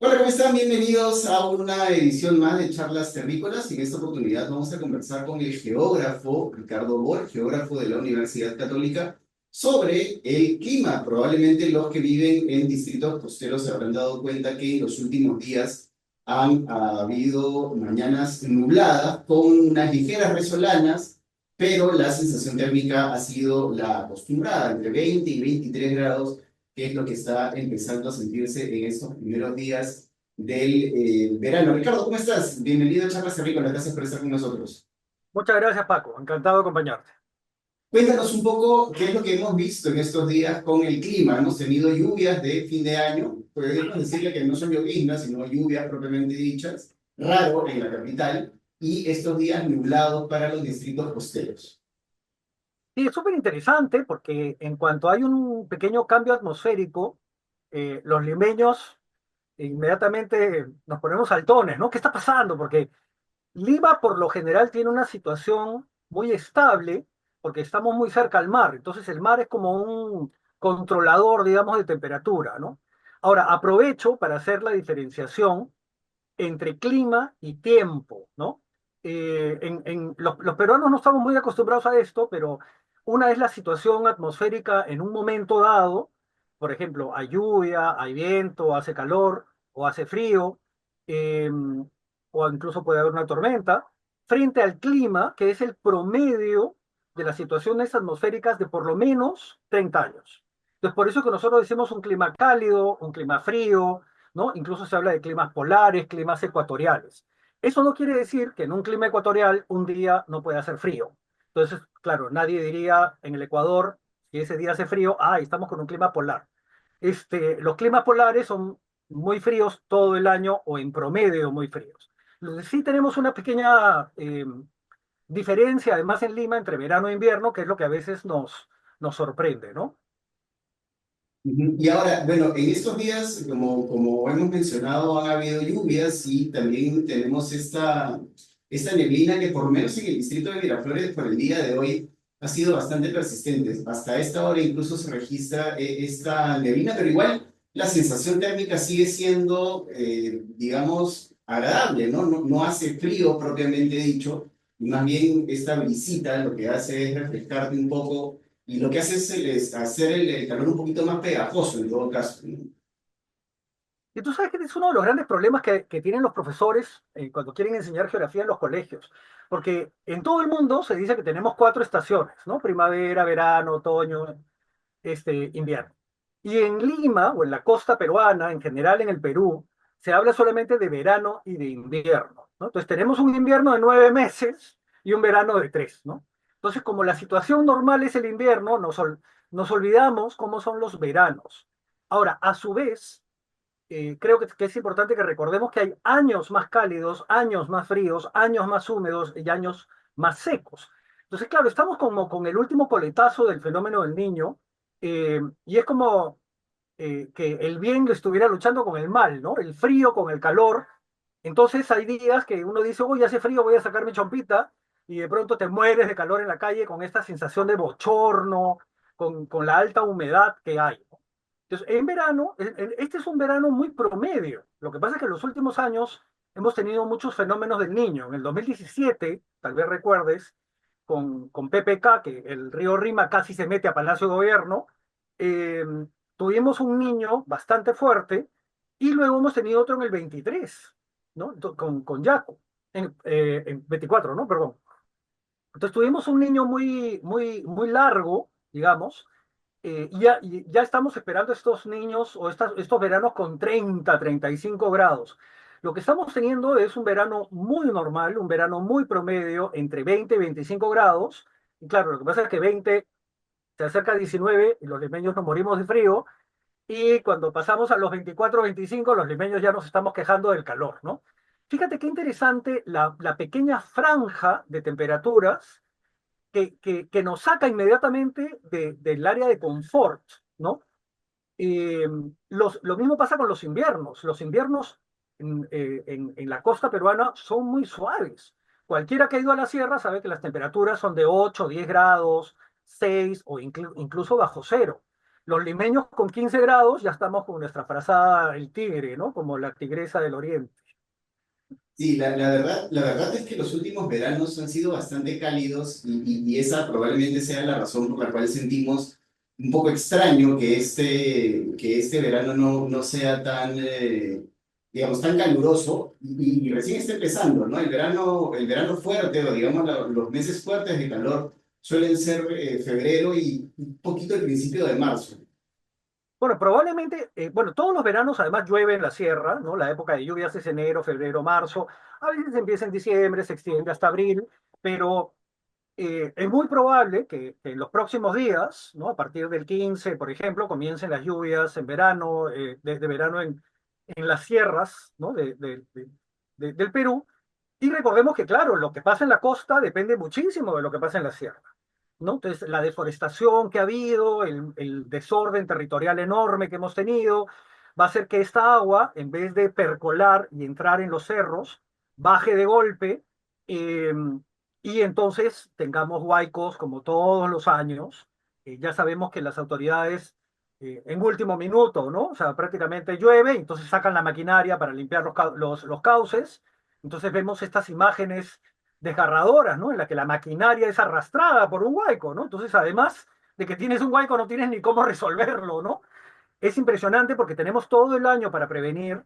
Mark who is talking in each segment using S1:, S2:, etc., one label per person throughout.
S1: Hola, ¿cómo están? Bienvenidos a una edición más de Charlas Terrícolas. En esta oportunidad vamos a conversar con el geógrafo Ricardo Bor, geógrafo de la Universidad Católica, sobre el clima. Probablemente los que viven en distritos costeros se habrán dado cuenta que en los últimos días han habido mañanas nubladas con unas ligeras resolanas, pero la sensación térmica ha sido la acostumbrada, entre 20 y 23 grados, que es lo que está empezando a sentirse en estos primeros días del verano. Ricardo, ¿cómo estás? Bienvenido a Charlas Terrícolas, gracias por estar con nosotros.
S2: Muchas gracias, Paco. Encantado de acompañarte.
S1: Cuéntanos un poco qué es lo que hemos visto en estos días con el clima. Hemos tenido lluvias de fin de año, podríamos decirle que no son lloviznas, sino lluvias propiamente dichas, raro en la capital, y estos días nublados para los distritos costeros.
S2: Sí, es súper interesante porque en cuanto hay un pequeño cambio atmosférico, los limeños inmediatamente nos ponemos saltones, ¿no? ¿Qué está pasando? Porque Lima por lo general tiene una situación muy estable porque estamos muy cerca al mar. Entonces el mar es como un controlador, digamos, de temperatura, ¿no? Ahora, aprovecho para hacer la diferenciación entre clima y tiempo, ¿no? Los peruanos no estamos muy acostumbrados a esto, pero una es la situación atmosférica en un momento dado, por ejemplo, hay lluvia, hay viento, hace calor o hace frío, eh, o incluso puede haber una tormenta, frente al clima, que es el promedio de las situaciones atmosféricas de por lo menos 30 años. Entonces, por eso que nosotros decimos un clima cálido, un clima frío, ¿no? Incluso se habla de climas polares, climas ecuatoriales. Eso no quiere decir que en un clima ecuatorial un día no pueda hacer frío. Entonces, claro, nadie diría en el Ecuador, si ese día hace frío, estamos con un clima polar. Los climas polares son muy fríos todo el año o en promedio muy fríos. Lo que sí tenemos una pequeña diferencia, además en Lima, entre verano e invierno, que es lo que a veces nos sorprende, ¿no?
S1: Ujú. Y ahora, bueno, en estos días, como hemos mencionado, han habido lluvias y también tenemos esta neblina que por lo menos en el distrito de Miraflores por el día de hoy ha sido bastante persistente. Hasta esta hora incluso se registra esta neblina, pero igual la sensación térmica sigue siendo, digamos, agradable, ¿no? No hace frío propiamente dicho, y más bien esta brisita lo que hace es refrescarte un poco y lo que hace es hacer el calor un poquito más pegajoso en todo caso, ¿no?
S2: Y tú sabes que es uno de los grandes problemas que tienen los profesores cuando quieren enseñar geografía en los colegios, porque en todo el mundo se dice que tenemos cuatro estaciones, ¿no? Primavera, verano, otoño, invierno. Y en Lima o en la costa peruana, en general en el Perú, se habla solamente de verano y de invierno, ¿no? Entonces tenemos un invierno de 9 meses y un verano de tres, ¿no? Entonces, como la situación normal es el invierno, nos olvidamos cómo son los veranos. Ahora, a su vez, creo que es importante que recordemos que hay años más cálidos, años más fríos, años más húmedos y años más secos. Entonces, claro, estamos como con el último coletazo del fenómeno del niño, y es como que el bien estuviera luchando con el mal, ¿no? El frío con el calor. Entonces hay días que uno dice, uy, hace frío, voy a sacar mi chompita, y de pronto te mueres de calor en la calle con esta sensación de bochorno, con la alta humedad que hay, ¿no? Entonces, en verano, este es un verano muy promedio. Lo que pasa es que en los últimos años hemos tenido muchos fenómenos del niño. En el 2017, tal vez recuerdes, con PPK, que el río Rima casi se mete a Palacio de Gobierno, eh, tuvimos un niño bastante fuerte y luego hemos tenido otro en el 23, ¿no? Con Yaco, en 24, ¿no? Perdón. Entonces tuvimos un niño muy, muy, muy largo, digamos, y ya estamos esperando estos niños o estos veranos con 30, 35 grados. Lo que estamos teniendo es un verano muy normal, un verano muy promedio, entre 20 y 25 grados. Y claro, lo que pasa es que 20 se acerca a 19 y los limeños nos morimos de frío. Y cuando pasamos a los 24, 25, los limeños ya nos estamos quejando del calor, ¿no? Fíjate qué interesante la pequeña franja de temperaturas que nos saca inmediatamente del área de confort, ¿no? Eh, lo mismo pasa con los inviernos. Los inviernos en la costa peruana son muy suaves. Cualquiera que ha ido a la sierra sabe que las temperaturas son de 8, 10 grados, 6 o incluso bajo cero. Los limeños con 15 grados ya estamos con nuestra frazada el tigre, ¿no? Como la tigresa del oriente.
S1: Sí, la verdad es que los últimos veranos han sido bastante cálidos y esa probablemente sea la razón por la cual sentimos un poco extraño que este verano no sea tan, digamos, tan caluroso y recién está empezando, ¿no? El verano fuerte o digamos los meses fuertes de calor suelen ser febrero y un poquito el principio de marzo.
S2: Bueno, probablemente, bueno, todos los veranos además llueve en la sierra, ¿no? La época de lluvias es enero, febrero, marzo. A veces empieza en diciembre, se extiende hasta abril, pero es muy probable que en los próximos días, ¿no? A partir del 15, por ejemplo, comiencen las lluvias en verano, de verano en las sierras, ¿no? Del Perú. Y recordemos que, claro, lo que pasa en la costa depende muchísimo de lo que pasa en la sierra, ¿no? Entonces, la deforestación que ha habido, el desorden territorial enorme que hemos tenido, va a hacer que esta agua, en vez de percolar y entrar en los cerros, baje de golpe, eh, y entonces tengamos huaicos como todos los años. Ya sabemos que las autoridades, en último minuto, ¿no? O sea, prácticamente llueve, entonces sacan la maquinaria para limpiar los cauces. Entonces vemos estas imágenes desgarradoras, ¿no? En la que la maquinaria es arrastrada por un huaico, ¿no? Entonces, además de que tienes un huaico, no tienes ni cómo resolverlo, ¿no? Es impresionante porque tenemos todo el año para prevenir.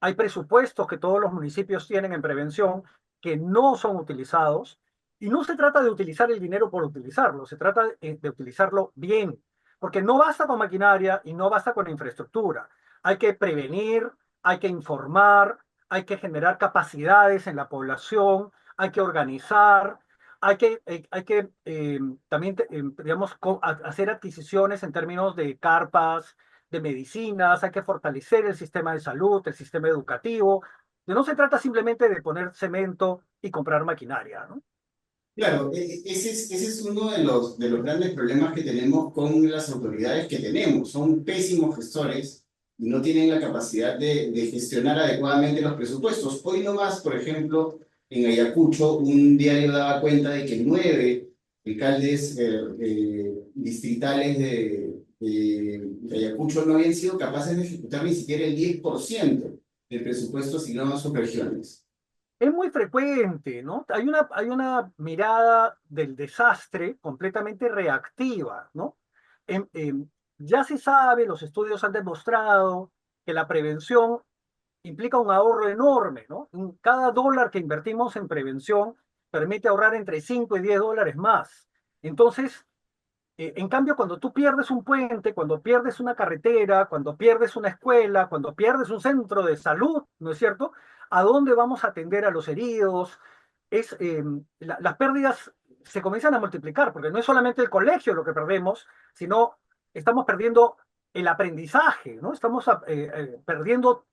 S2: Hay presupuestos que todos los municipios tienen en prevención que no son utilizados. Y no se trata de utilizar el dinero por utilizarlo, se trata de utilizarlo bien, porque no basta con maquinaria y no basta con infraestructura. Hay que prevenir, hay que informar, hay que generar capacidades en la población, hay que organizar, hay que también, digamos, hacer adquisiciones en términos de carpas, de medicinas, hay que fortalecer el sistema de salud, el sistema educativo. No se trata simplemente de poner cemento y comprar maquinaria, ¿no?
S1: Claro, ese es uno de los grandes problemas que tenemos con las autoridades que tenemos. Son pésimos gestores y no tienen la capacidad de gestionar adecuadamente los presupuestos. Hoy nomás, por ejemplo, en Ayacucho, un diario daba cuenta de que 9 alcaldes distritales de Ayacucho no habían sido capaces de ejecutar ni siquiera el 10% del presupuesto asignado a sus regiones.
S2: Es muy frecuente, ¿no? Hay una mirada del desastre completamente reactiva, ¿no? Ya se sabe, los estudios han demostrado que la prevención implica un ahorro enorme, ¿no? Cada dólar que invertimos en prevención permite ahorrar entre 5 y 10 dólares más. Entonces, en cambio, cuando tú pierdes un puente, cuando pierdes una carretera, cuando pierdes una escuela, cuando pierdes un centro de salud, ¿no es cierto? ¿A dónde vamos a atender a los heridos? Las pérdidas se comienzan a multiplicar, porque no es solamente el colegio lo que perdemos, sino estamos perdiendo el aprendizaje, ¿no? Estamos perdiendo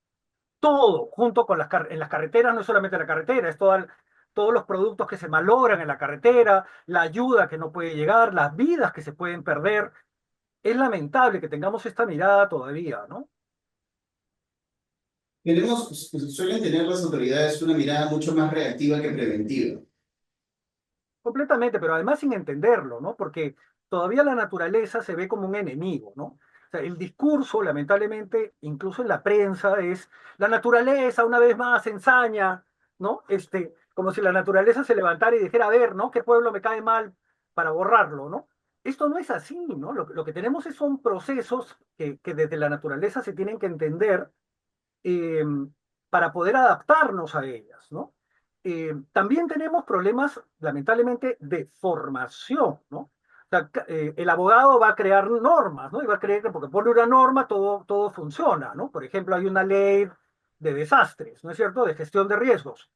S2: todo junto con en las carreteras, no es solamente la carretera, es todos los productos que se malogran en la carretera, la ayuda que no puede llegar, las vidas que se pueden perder. Es lamentable que tengamos esta mirada todavía, ¿no?
S1: Suelen tener las autoridades una mirada mucho más reactiva que preventiva.
S2: Completamente, pero además sin entenderlo, ¿no? Porque todavía la naturaleza se ve como un enemigo, ¿no? O sea, el discurso, lamentablemente, incluso en la prensa, es la naturaleza una vez más ensaña, ¿no? Como si la naturaleza se levantara y dijera, a ver, ¿no? ¿Qué pueblo me cae mal para borrarlo, ¿no? Esto no es así, ¿no? Lo que tenemos son procesos que desde la naturaleza se tienen que entender, eh, para poder adaptarnos a ellas, ¿no? También tenemos problemas, lamentablemente, de formación, ¿no? O sea, el abogado va a crear normas, ¿no? Y va a creer que porque pone una norma todo funciona, ¿no? Por ejemplo, hay una ley de desastres, ¿no es cierto? De gestión de riesgos,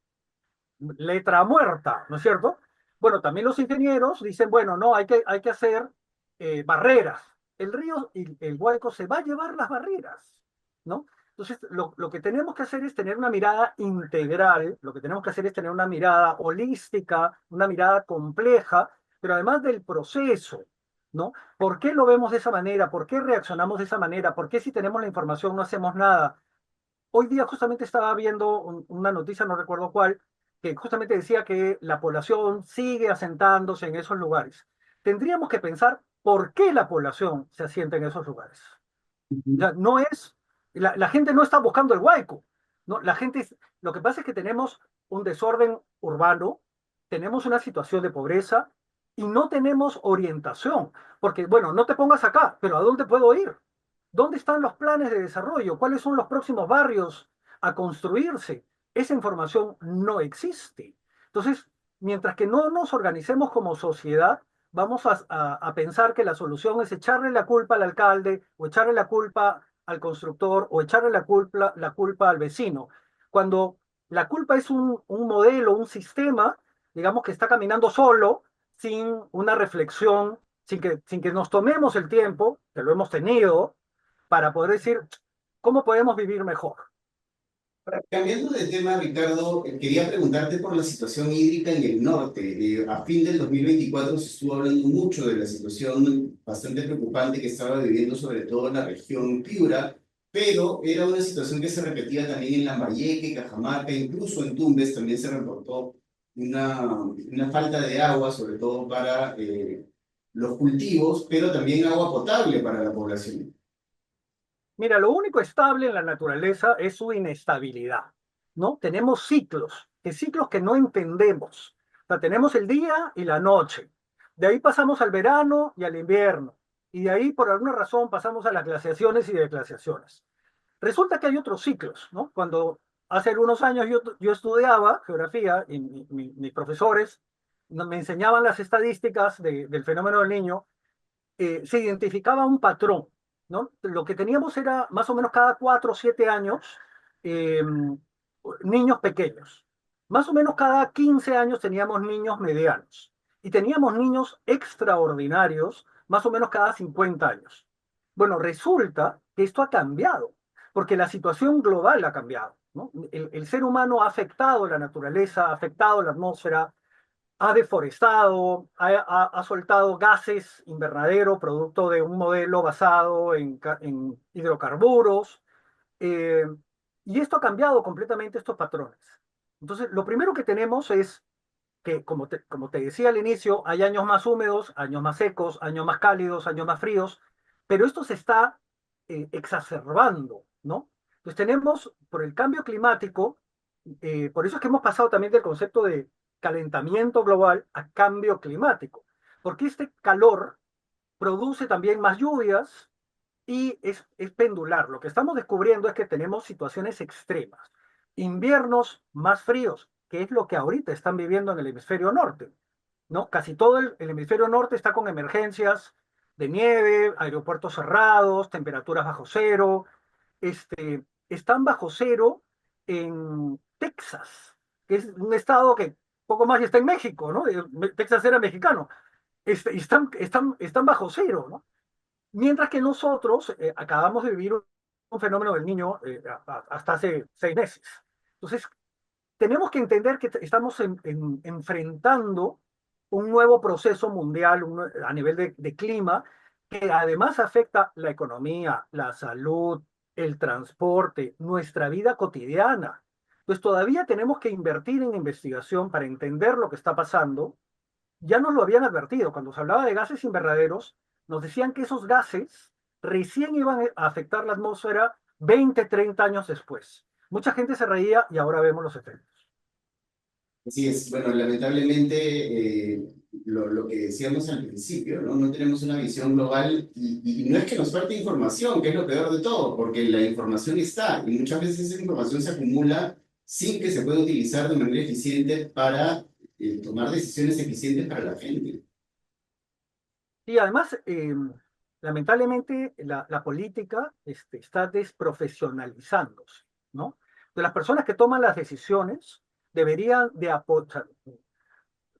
S2: letra muerta, ¿no es cierto? Bueno, también los ingenieros dicen, bueno, no, hay que hacer barreras. El río y el Guayco se va a llevar las barreras, ¿no? Entonces, lo que tenemos que hacer es tener una mirada integral, lo que tenemos que hacer es tener una mirada holística, una mirada compleja, pero además del proceso, ¿no? ¿Por qué lo vemos de esa manera? ¿Por qué reaccionamos de esa manera? ¿Por qué si tenemos la información no hacemos nada? Hoy día justamente estaba viendo una noticia, no recuerdo cuál, que justamente decía que la población sigue asentándose en esos lugares. Tendríamos que pensar por qué la población se asienta en esos lugares. O
S1: Ujú.
S2: sea, no es, la gente no está buscando el huaico, ¿no? Lo que pasa es que tenemos un desorden urbano, tenemos una situación de pobreza y no tenemos orientación, porque, bueno, no te pongas acá, pero ¿a dónde puedo ir? ¿Dónde están los planes de desarrollo? ¿Cuáles son los próximos barrios a construirse? Esa información no existe. Entonces, mientras que no nos organicemos como sociedad, vamos a pensar que la solución es echarle la culpa al alcalde o echarle la culpa al constructor o echarle la culpa al vecino, cuando la culpa es un modelo, un sistema, digamos, que está caminando solo, sin una reflexión, sin que nos tomemos el tiempo, que lo hemos tenido, para poder decir cómo podemos vivir mejor.
S1: Cambiando de tema, Ricardo, quería preguntarte por la situación hídrica en el norte. A fin del 2024 se estuvo hablando mucho de la situación bastante preocupante que estaba viviendo sobre todo en la región Piura, pero era una situación que se repetía también en Lambayeque, Cajamarca, incluso en Tumbes también se reportó una falta de agua, sobre todo para los cultivos, pero también agua potable para la población.
S2: Mira, lo único estable en la naturaleza es su inestabilidad, ¿no? Tenemos ciclos que no entendemos. O sea, tenemos el día y la noche. De ahí pasamos al verano y al invierno. Y de ahí, por alguna razón, pasamos a las glaciaciones y desglaciaciones. Resulta que hay otros ciclos, ¿no? Cuando hace algunos años yo estudiaba geografía y mis profesores me enseñaban las estadísticas del fenómeno del niño, se identificaba un patrón, ¿no? Lo que teníamos era más o menos cada 4 o 7 años eh, niños pequeños. Más o menos cada 15 años teníamos niños medianos y teníamos niños extraordinarios más o menos cada 50 años. Bueno, resulta que esto ha cambiado porque la situación global ha cambiado, ¿no? El ser humano ha afectado la naturaleza, ha afectado la atmósfera, ha deforestado, ha soltado gases invernadero producto de un modelo basado en hidrocarburos, eh, y esto ha cambiado completamente estos patrones. Entonces, lo primero que tenemos es que, como te decía al inicio, hay años más húmedos, años más secos, años más cálidos, años más fríos, pero esto se está exacerbando, ¿no? Entonces tenemos, por el cambio climático, por eso es que hemos pasado también del concepto de calentamiento global a cambio climático, porque este calor produce también más lluvias y es pendular. Lo que estamos descubriendo es que tenemos situaciones extremas, inviernos más fríos, que es lo que ahorita están viviendo en el hemisferio norte, ¿no? Casi todo el hemisferio norte está con emergencias de nieve, aeropuertos cerrados, temperaturas bajo cero. Están bajo cero en Texas, que es un estado que poco más y está en México, ¿no? Texas era mexicano. Están bajo cero, ¿no? Mientras que nosotros acabamos de vivir un fenómeno del niño hasta hace 6 meses. Entonces, tenemos que entender que estamos enfrentando un nuevo proceso mundial a nivel de clima que además afecta la economía, la salud, el transporte, nuestra vida cotidiana. Pues todavía tenemos que invertir en investigación para entender lo que está pasando. Ya nos lo habían advertido, cuando se hablaba de gases invernaderos, nos decían que esos gases recién iban a afectar la atmósfera 20, 30 años después. Mucha gente se reía y ahora vemos los efectos.
S1: Así es, bueno, lamentablemente lo que decíamos al principio, ¿no? No tenemos una visión global y no es que nos falte información, que es lo peor de todo, porque la información está y muchas veces esa información se acumula sin que se pueda utilizar de manera eficiente para tomar decisiones eficientes para la gente.
S2: Y además, lamentablemente, la política está desprofesionalizándose, ¿no? De las personas que toman las decisiones deberían de apoyar.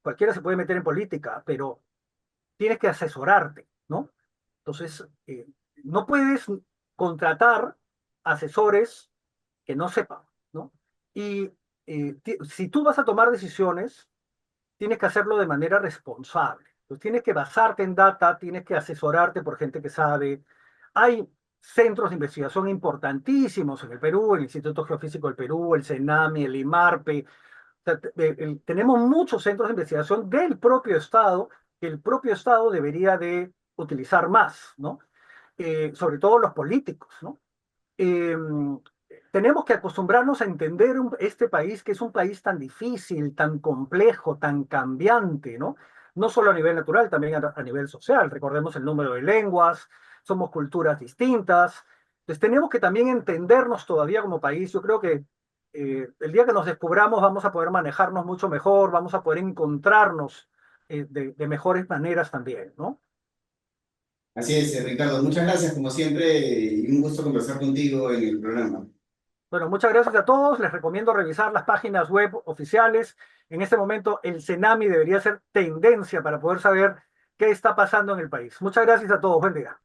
S2: Cualquiera se puede meter en política, pero tienes que asesorarte, ¿no? Entonces, no puedes contratar asesores que no sepan, ¿no? Y si tú vas a tomar decisiones, tienes que hacerlo de manera responsable. Entonces, tienes que basarte en data, tienes que asesorarte por gente que sabe. Hay centros de investigación importantísimos en el Perú, el Instituto Geofísico del Perú, el CENAMI, el IMARPE. O sea, tenemos muchos centros de investigación del propio Estado, que el propio Estado debería de utilizar más, ¿no? Sobre todo los políticos, ¿no? Eh, Tenemos que acostumbrarnos a entender este país, que es un país tan difícil, tan complejo, tan cambiante, ¿no? No solo a nivel natural, también a nivel social. Recordemos el número de lenguas, somos culturas distintas. Entonces tenemos que también entendernos todavía como país. Yo creo que el día que nos descubramos vamos a poder manejarnos mucho mejor, vamos a poder encontrarnos de mejores maneras también, ¿no?
S1: Así es, Ricardo. Muchas gracias, como siempre, y un gusto conversar contigo en el programa.
S2: Bueno, muchas gracias a todos. Les recomiendo revisar las páginas web oficiales. En este momento, el Cenami debería ser tendencia para poder saber qué está pasando en el país. Muchas gracias a todos. Buen día.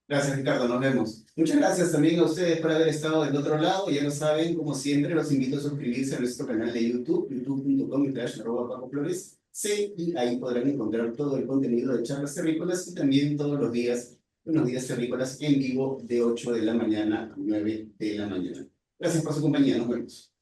S1: Gracias, Ricardo. Nos vemos. Muchas gracias también a ustedes por haber estado del otro lado. Ya lo saben, como siempre, los invito a suscribirse a nuestro canal de YouTube, youtube.com/PacoFlores. Sí, y ahí podrán encontrar todo el contenido de charlas terrícolas y también todos los días, unos días terrícolas en vivo de 8 de la mañana a 9 de la mañana. Gracias por su compañía. Nos vemos.